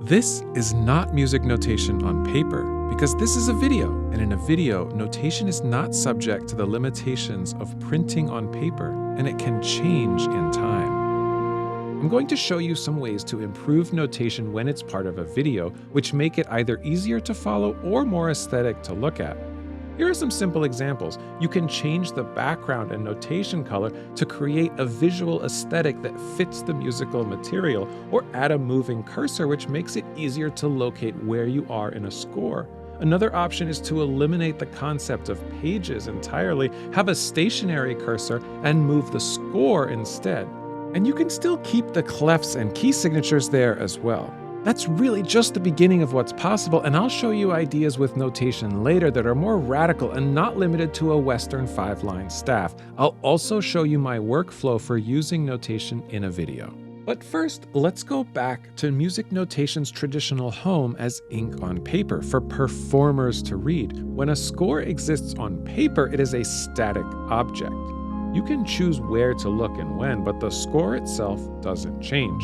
This is not music notation on paper because this is a video, and in a video, notation is not subject to the limitations of printing on paper, and it can change in time. I'm going to show you some ways to improve notation when it's part of a video, which make it either easier to follow or more aesthetic to look at. Here are some simple examples. You can change the background and notation color to create a visual aesthetic that fits the musical material, or add a moving cursor, which makes it easier to locate where you are in a score. Another option is to eliminate the concept of pages entirely, have a stationary cursor, and move the score instead. And you can still keep the clefs and key signatures there as well. That's really just the beginning of what's possible, and I'll show you ideas with notation later that are more radical and not limited to a Western 5-line staff. I'll also show you my workflow for using notation in a video. But first, let's go back to music notation's traditional home as ink on paper for performers to read. When a score exists on paper, it is a static object. You can choose where to look and when, but the score itself doesn't change.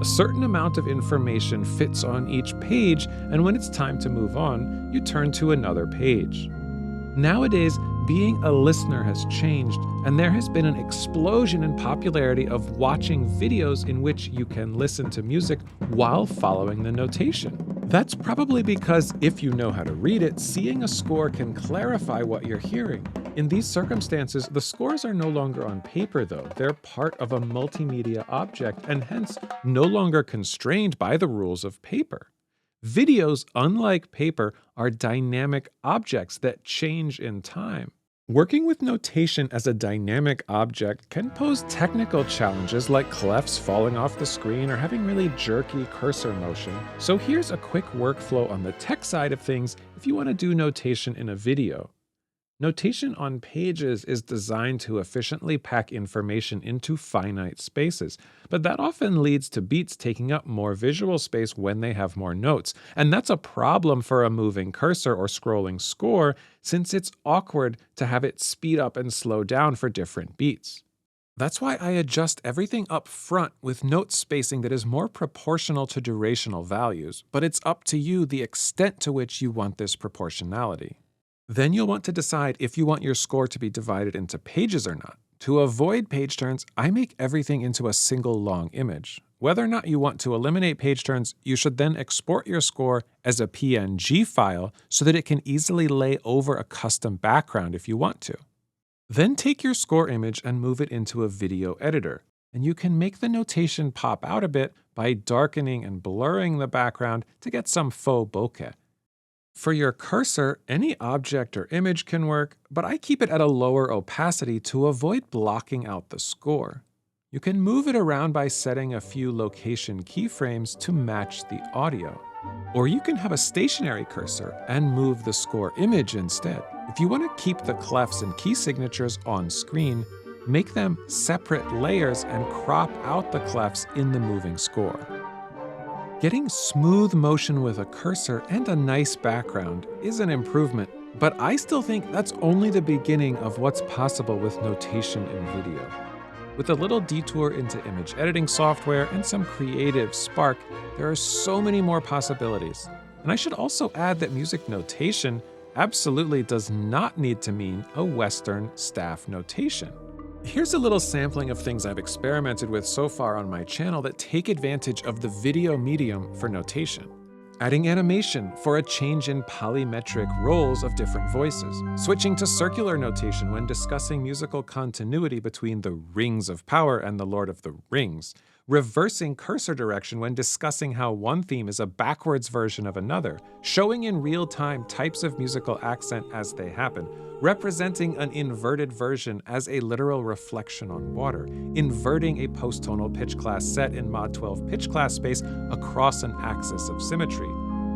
A certain amount of information fits on each page, and when it's time to move on, you turn to another page. Nowadays, being a listener has changed, and there has been an explosion in popularity of watching videos in which you can listen to music while following the notation. That's probably because if you know how to read it, seeing a score can clarify what you're hearing. In these circumstances, the scores are no longer on paper though. They're part of a multimedia object and hence no longer constrained by the rules of paper. Videos, unlike paper, are dynamic objects that change in time. Working with notation as a dynamic object can pose technical challenges like clefs falling off the screen or having really jerky cursor motion. So here's a quick workflow on the tech side of things if you want to do notation in a video. Notation on pages is designed to efficiently pack information into finite spaces, but that often leads to beats taking up more visual space when they have more notes, and that's a problem for a moving cursor or scrolling score since it's awkward to have it speed up and slow down for different beats. That's why I adjust everything up front with note spacing that is more proportional to durational values, but it's up to you the extent to which you want this proportionality. Then you'll want to decide if you want your score to be divided into pages or not. To avoid page turns, I make everything into a single long image. Whether or not you want to eliminate page turns, you should then export your score as a PNG file so that it can easily lay over a custom background if you want to. Then take your score image and move it into a video editor. And you can make the notation pop out a bit by darkening and blurring the background to get some faux bokeh. For your cursor, any object or image can work, but I keep it at a lower opacity to avoid blocking out the score. You can move it around by setting a few location keyframes to match the audio. Or you can have a stationary cursor and move the score image instead. If you want to keep the clefs and key signatures on screen, make them separate layers and crop out the clefs in the moving score. Getting smooth motion with a cursor and a nice background is an improvement, but I still think that's only the beginning of what's possible with notation in video. With a little detour into image editing software and some creative spark, there are so many more possibilities. And I should also add that music notation absolutely does not need to mean a Western staff notation. Here's a little sampling of things I've experimented with so far on my channel that take advantage of the video medium for notation. Adding animation for a change in polymetric roles of different voices. Switching to circular notation when discussing musical continuity between the Rings of Power and the Lord of the Rings. Reversing cursor direction when discussing how one theme is a backwards version of another. Showing in real time types of musical accent as they happen. Representing an inverted version as a literal reflection on water, inverting a posttonal pitch class set in Mod 12 pitch class space across an axis of symmetry,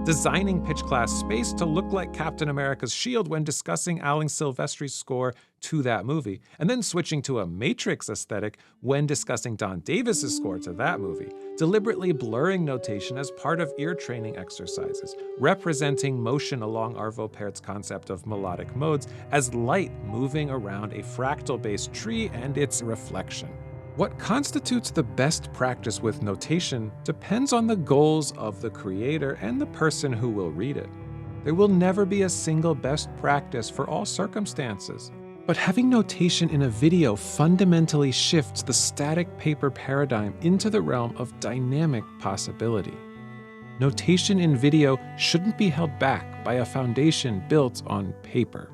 designing pitch class space to look like Captain America's shield when discussing Alan Silvestri's score to that movie, and then switching to a Matrix aesthetic when discussing Don Davis's score to that movie, deliberately blurring notation as part of ear training exercises, representing motion along Arvo Pärt's concept of melodic modes as light moving around a fractal-based tree and its reflection. What constitutes the best practice with notation depends on the goals of the creator and the person who will read it. There will never be a single best practice for all circumstances. But having notation in a video fundamentally shifts the static paper paradigm into the realm of dynamic possibility. Notation in video shouldn't be held back by a foundation built on paper.